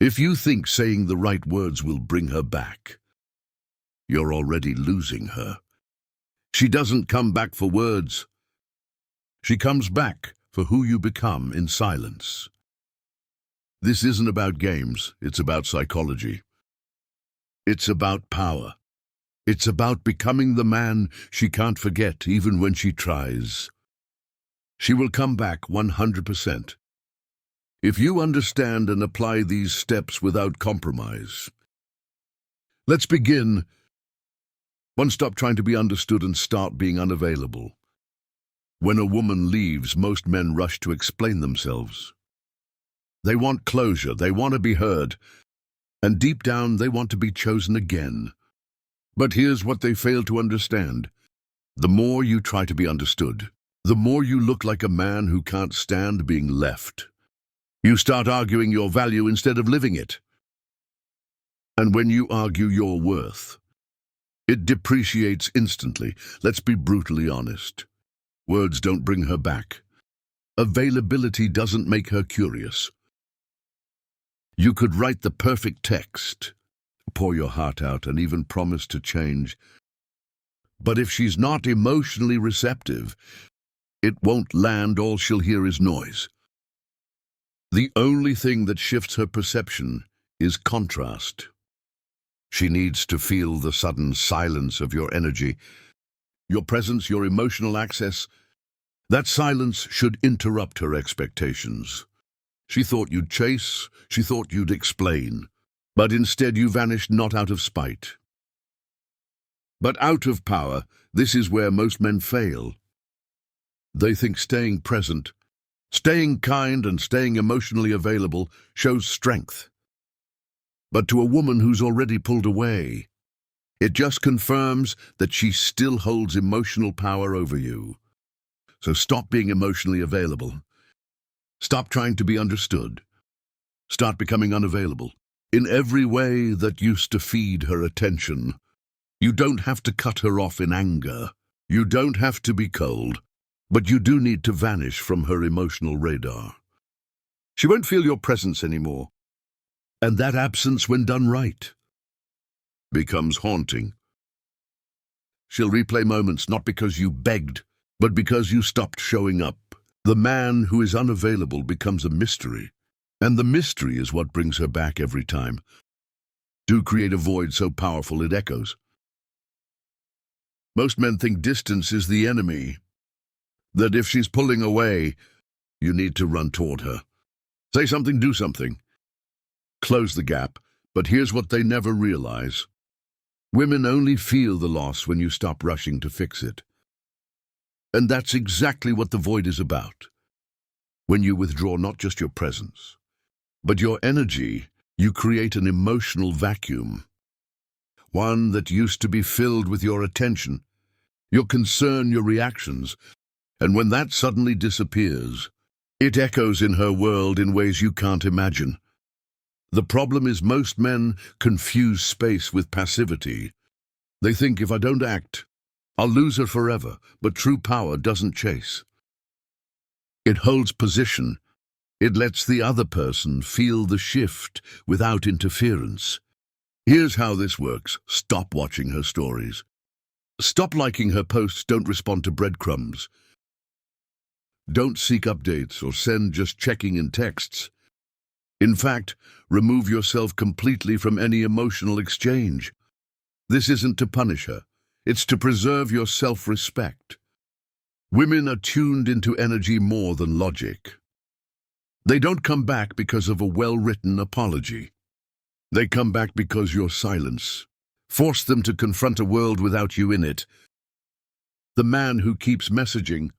If you think saying the right words will bring her back, you're already losing her. She doesn't come back for words. She comes back for who you become in silence. This isn't about games, it's about psychology. It's about power. It's about becoming the man she can't forget even when she tries. She will come back 100%. If you understand and apply these steps without compromise. Let's begin. 1. Stop trying to be understood and start being unavailable. When a woman leaves, most men rush to explain themselves. They want closure, they want to be heard, and deep down they want to be chosen again. But here's what they fail to understand. The more you try to be understood, the more you look like a man who can't stand being left. You start arguing your value instead of living it. And when you argue your worth, it depreciates instantly. Let's be brutally honest. Words don't bring her back. Availability doesn't make her curious. You could write the perfect text, pour your heart out, and even promise to change. But if she's not emotionally receptive, it won't land. All she'll hear is noise. The only thing that shifts her perception is contrast. She needs to feel the sudden silence of your energy, your presence, your emotional access. That silence should interrupt her expectations. She thought you'd chase, she thought you'd explain, but instead you vanished not out of spite, but out of power. This is where most men fail. They think staying present, staying kind, and staying emotionally available shows strength. But to a woman who's already pulled away, it just confirms that she still holds emotional power over you. So stop being emotionally available. Stop trying to be understood. Start becoming unavailable in every way that used to feed her attention. You don't have to cut her off in anger. You don't have to be cold, but you do need to vanish from her emotional radar. She won't feel your presence anymore. And that absence, when done right, becomes haunting. She'll replay moments not because you begged, but because you stopped showing up. The man who is unavailable becomes a mystery, and the mystery is what brings her back every time. Do create a void so powerful it echoes. Most men think distance is the enemy, that if she's pulling away, you need to run toward her. Say something, do something. Close the gap, but here's what they never realize. Women only feel the loss when you stop rushing to fix it. And that's exactly what the void is about. When you withdraw not just your presence, but your energy, you create an emotional vacuum. One that used to be filled with your attention, your concern, your reactions. And when that suddenly disappears, it echoes in her world in ways you can't imagine. The problem is most men confuse space with passivity. They think if I don't act, I'll lose her forever, but true power doesn't chase. It holds position. It lets the other person feel the shift without interference. Here's how this works. Stop watching her stories. Stop liking her posts. Don't respond to breadcrumbs. Don't seek updates or send just checking-in texts. In fact, remove yourself completely from any emotional exchange. This isn't to punish her. It's to preserve your self-respect. Women are tuned into energy more than logic. They don't come back because of a well-written apology. They come back because your silence forced them to confront a world without you in it. The man who keeps messaging,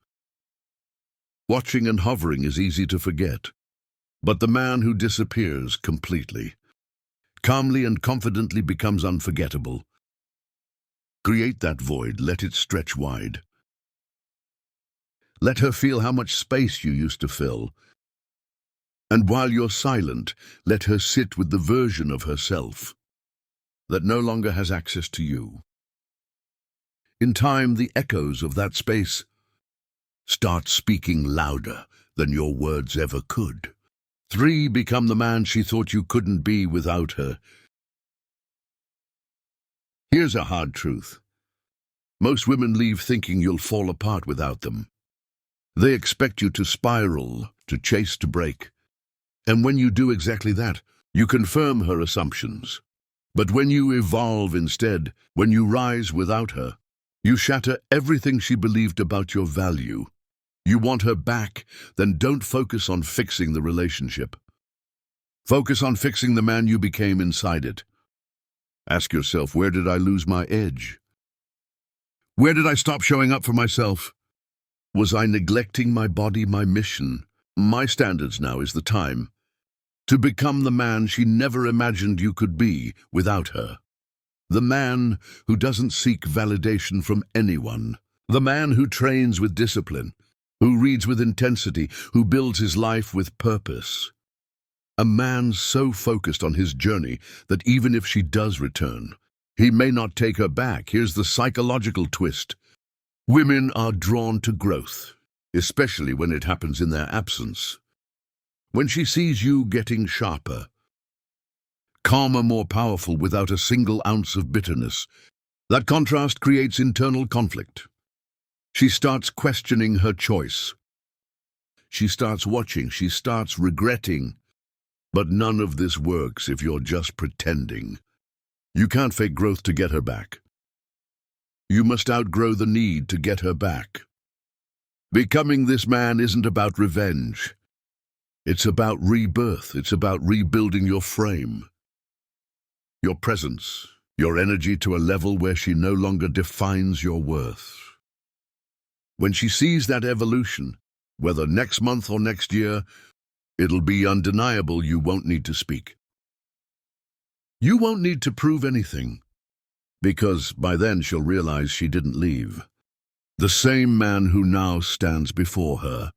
watching and hovering is easy to forget. But the man who disappears completely, calmly and confidently becomes unforgettable. Create that void, let it stretch wide. Let her feel how much space you used to fill. And while you're silent, let her sit with the version of herself that no longer has access to you. In time, the echoes of that space start speaking louder than your words ever could. 3. Become the man she thought you couldn't be without her. Here's a hard truth. Most women leave thinking you'll fall apart without them. They expect you to spiral, to chase, to break. And when you do exactly that, you confirm her assumptions. But when you evolve instead, when you rise without her, you shatter everything she believed about your value. You want her back, then don't focus on fixing the relationship. Focus on fixing the man you became inside it. Ask yourself, where did I lose my edge? Where did I stop showing up for myself? Was I neglecting my body, my mission? My standards now is the time to become the man she never imagined you could be without her. The man who doesn't seek validation from anyone. The man who trains with discipline, who reads with intensity, who builds his life with purpose. A man so focused on his journey that even if she does return, he may not take her back. Here's the psychological twist. Women are drawn to growth, especially when it happens in their absence. When she sees you getting sharper, calmer, more powerful, without a single ounce of bitterness, that contrast creates internal conflict. She starts questioning her choice. She starts watching, she starts regretting. But none of this works if you're just pretending. You can't fake growth to get her back. You must outgrow the need to get her back. Becoming this man isn't about revenge. It's about rebirth. It's about rebuilding your frame, your presence, your energy to a level where she no longer defines your worth. When she sees that evolution, whether next month or next year, it'll be undeniable. You won't need to speak. You won't need to prove anything, because by then she'll realize she didn't leave. The same man who now stands before her.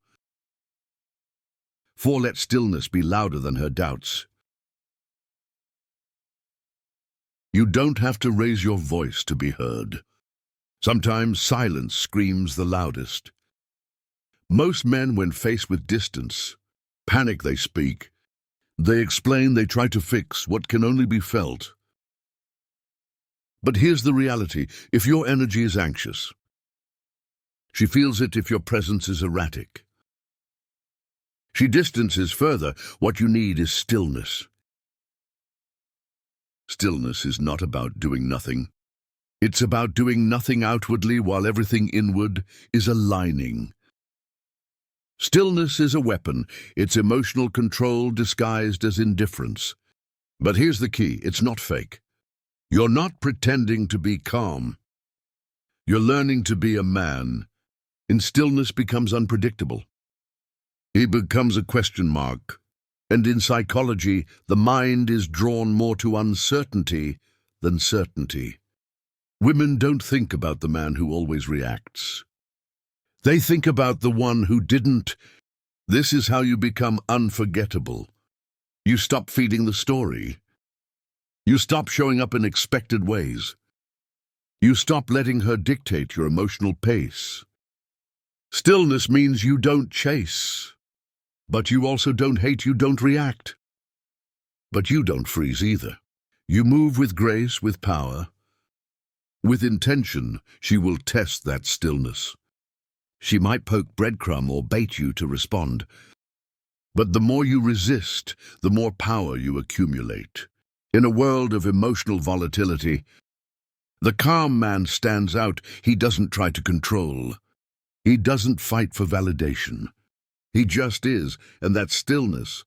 4. Let stillness be louder than her doubts. You don't have to raise your voice to be heard. Sometimes silence screams the loudest. Most men, when faced with distance, panic. They speak. They explain, they try to fix what can only be felt. But here's the reality. If your energy is anxious, she feels it. If your presence is erratic, she distances further. What you need is stillness. Stillness is not about doing nothing. It's about doing nothing outwardly while everything inward is aligning. Stillness is a weapon. It's emotional control disguised as indifference. But here's the key. It's not fake. You're not pretending to be calm. You're learning to be a man. In stillness becomes unpredictable. He becomes a question mark. And in psychology, the mind is drawn more to uncertainty than certainty. Women don't think about the man who always reacts. They think about the one who didn't. This is how you become unforgettable. You stop feeding the story. You stop showing up in expected ways. You stop letting her dictate your emotional pace. Stillness means you don't chase. But you also don't hate. You don't react. But you don't freeze either. You move with grace, with power. With intention, she will test that stillness. She might poke breadcrumb or bait you to respond. But the more you resist, the more power you accumulate. In a world of emotional volatility, the calm man stands out. He doesn't try to control. He doesn't fight for validation. He just is, and that stillness,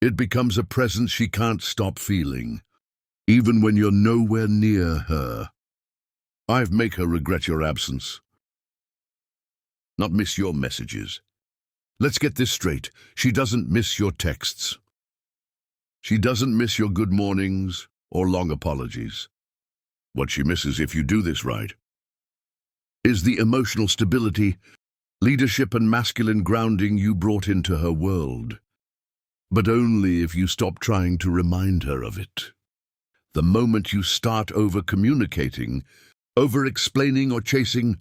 it becomes a presence she can't stop feeling, even when you're nowhere near her. I've make her regret your absence, not miss your messages. Let's get this straight. She doesn't miss your texts. She doesn't miss your good mornings or long apologies. What she misses, if you do this right, is the emotional stability, leadership and masculine grounding you brought into her world. But only if you stop trying to remind her of it. The moment you start over-communicating, over-explaining or chasing,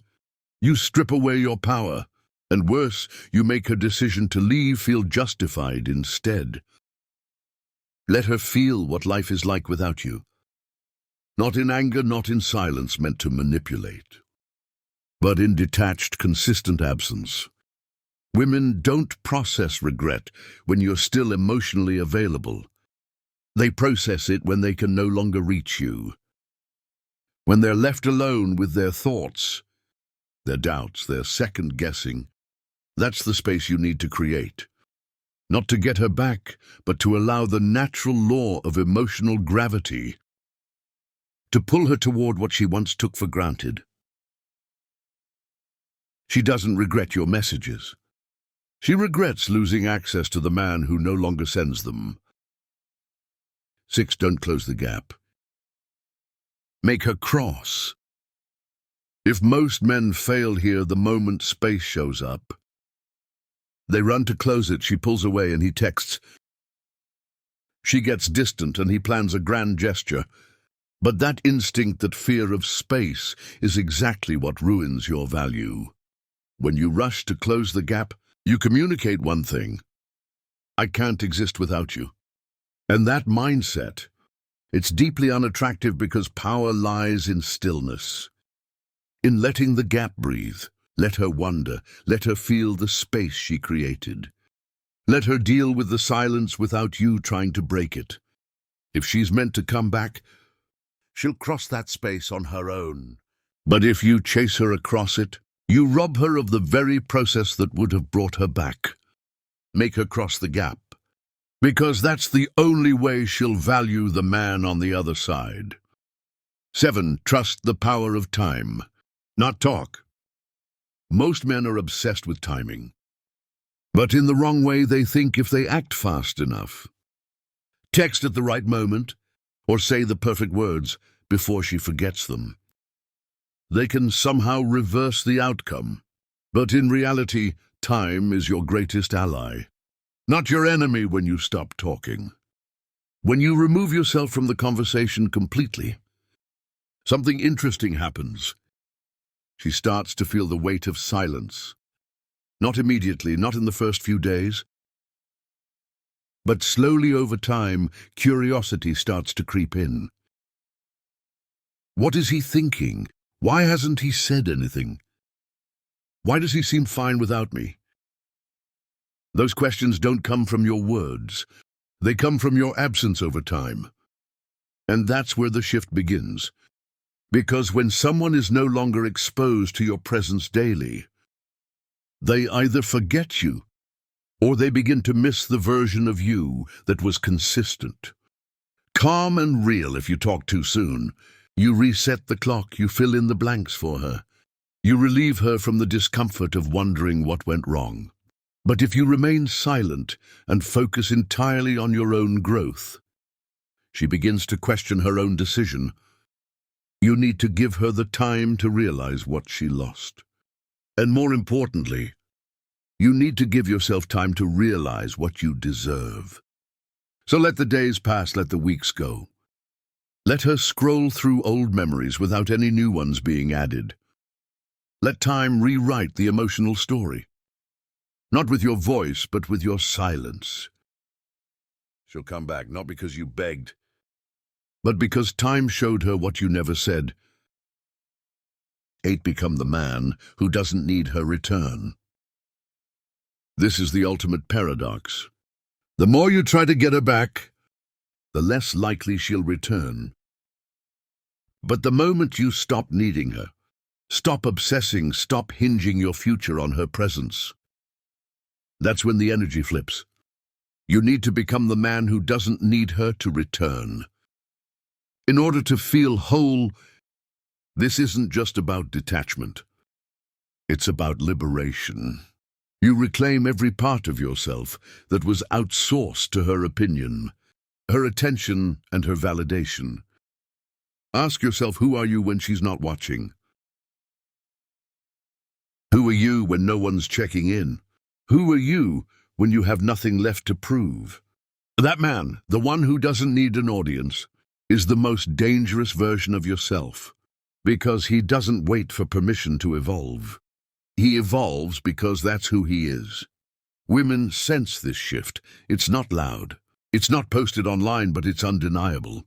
you strip away your power. And worse, you make her decision to leave feel justified instead. Let her feel what life is like without you. Not in anger, not in silence meant to manipulate, but in detached, consistent absence. Women don't process regret when you're still emotionally available. They process it when they can no longer reach you. When they're left alone with their thoughts, their doubts, their second-guessing. That's the space you need to create. Not to get her back, but to allow the natural law of emotional gravity to pull her toward what she once took for granted. She doesn't regret your messages. She regrets losing access to the man who no longer sends them. 6. Don't close the gap. Make her cross. If most men fail here the moment space shows up, they run to close it, she pulls away and he texts. She gets distant and he plans a grand gesture. But that instinct, that fear of space, is exactly what ruins your value. When you rush to close the gap, you communicate one thing: I can't exist without you. And that mindset, it's deeply unattractive because power lies in stillness. In letting the gap breathe. Let her wonder. Let her feel the space she created. Let her deal with the silence without you trying to break it. If she's meant to come back, she'll cross that space on her own. But if you chase her across it, you rob her of the very process that would have brought her back. Make her cross the gap, because that's the only way she'll value the man on the other side. 7. Trust the power of time, not talk. Most men are obsessed with timing. But in the wrong way. They think if they act fast enough, text at the right moment, or say the perfect words before she forgets them, they can somehow reverse the outcome. But in reality, time is your greatest ally, not your enemy. When you stop talking, when you remove yourself from the conversation completely, something interesting happens. She starts to feel the weight of silence. Not immediately, not in the first few days, but slowly over time, curiosity starts to creep in. What is he thinking? Why hasn't he said anything? Why does he seem fine without me? Those questions don't come from your words. They come from your absence over time. And that's where the shift begins. Because when someone is no longer exposed to your presence daily, they either forget you, or they begin to miss the version of you that was consistent. Calm and real. If you talk too soon, you reset the clock, you fill in the blanks for her. You relieve her from the discomfort of wondering what went wrong. But if you remain silent and focus entirely on your own growth, she begins to question her own decision. You need to give her the time to realize what she lost. And more importantly, you need to give yourself time to realize what you deserve. So let the days pass, let the weeks go. Let her scroll through old memories without any new ones being added. Let time rewrite the emotional story. Not with your voice, but with your silence. She'll come back, not because you begged, but because time showed her what you never said. 8. Become the man who doesn't need her return. This is the ultimate paradox. The more you try to get her back, the less likely she'll return. But the moment you stop needing her, stop obsessing, stop hinging your future on her presence, that's when the energy flips. You need to become the man who doesn't need her to return. In order to feel whole, this isn't just about detachment. It's about liberation. You reclaim every part of yourself that was outsourced to her opinion, her attention, and her validation. Ask yourself, who are you when she's not watching? Who are you when no one's checking in? Who are you when you have nothing left to prove? That man, the one who doesn't need an audience, is the most dangerous version of yourself, because he doesn't wait for permission to evolve. He evolves because that's who he is. Women sense this shift. It's not loud. It's not posted online, but it's undeniable.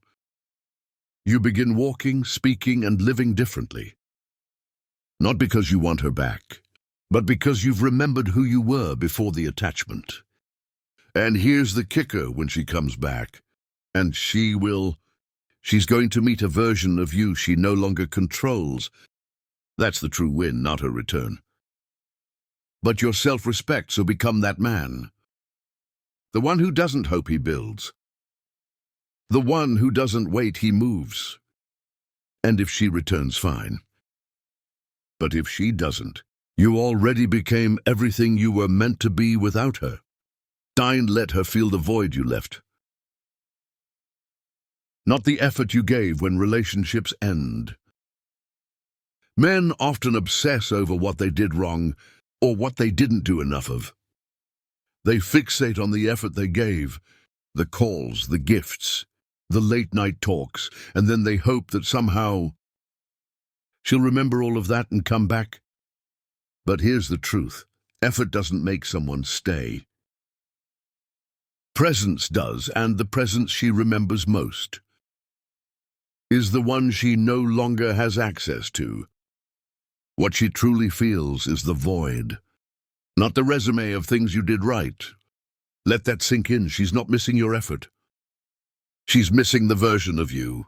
You begin walking, speaking, and living differently. Not because you want her back, but because you've remembered who you were before the attachment. And here's the kicker when she comes back. And she's going to meet a version of you she no longer controls. That's the true win, not her return. But your self-respect, so become that man. The one who doesn't hope, he builds. The one who doesn't wait, he moves. And if she returns, fine. But if she doesn't, you already became everything you were meant to be without her. Don't let her feel the void you left. Not the effort you gave when relationships end. Men often obsess over what they did wrong or what they didn't do enough of. They fixate on the effort they gave, the calls, the gifts, the late-night talks, and then they hope that somehow she'll remember all of that and come back. But here's the truth. Effort doesn't make someone stay. Presence does, and the presence she remembers most is the one she no longer has access to. What she truly feels is the void, not the resume of things you did right. Let that sink in. She's not missing your effort. She's missing the version of you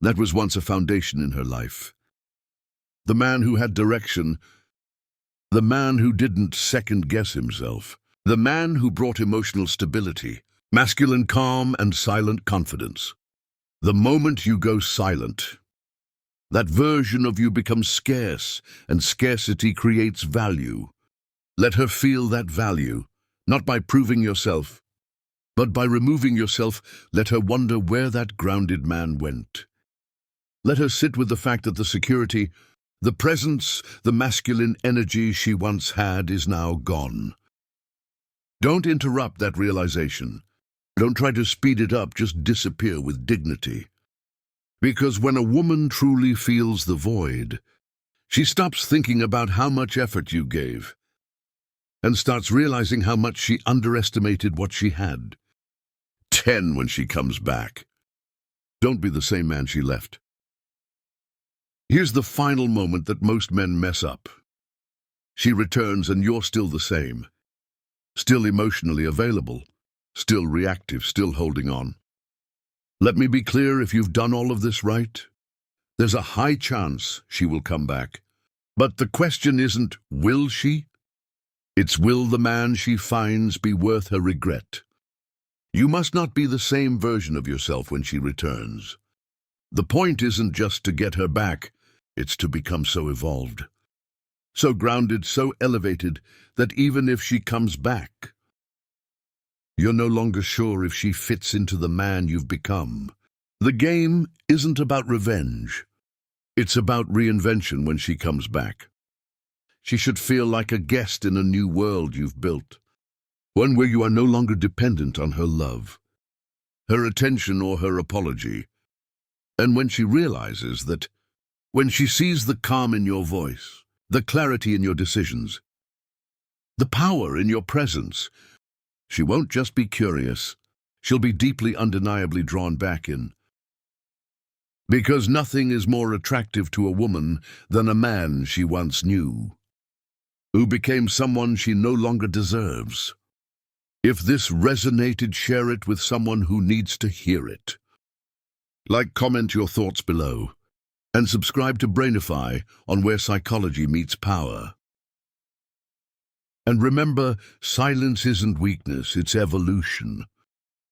that was once a foundation in her life. The man who had direction, the man who didn't second-guess himself, the man who brought emotional stability, masculine calm and silent confidence. The moment you go silent, that version of you becomes scarce, and scarcity creates value. Let her feel that value, not by proving yourself, but by removing yourself. Let her wonder where that grounded man went. Let her sit with the fact that the security, the presence, the masculine energy she once had is now gone. Don't interrupt that realization. Don't try to speed it up, just disappear with dignity. Because when a woman truly feels the void, she stops thinking about how much effort you gave and starts realizing how much she underestimated what she had. 10 when she comes back. Don't be the same man she left. Here's the final moment that most men mess up. She returns and you're still the same. Still emotionally available, still reactive, still holding on. Let me be clear, if you've done all of this right, there's a high chance she will come back. But the question isn't, will she? It's, will the man she finds be worth her regret? You must not be the same version of yourself when she returns. The point isn't just to get her back, it's to become so evolved, so grounded, so elevated, that even if she comes back, you're no longer sure if she fits into the man you've become. The game isn't about revenge. It's about reinvention when she comes back. She should feel like a guest in a new world you've built, one where you are no longer dependent on her love, her attention, or her apology. And when she realizes that, when she sees the calm in your voice, the clarity in your decisions, the power in your presence, she won't just be curious, she'll be deeply, undeniably drawn back in. Because nothing is more attractive to a woman than a man she once knew, who became someone she no longer deserves. If this resonated, share it with someone who needs to hear it. Like, comment your thoughts below, and subscribe to Brainify on where psychology meets power. And remember, silence isn't weakness, it's evolution.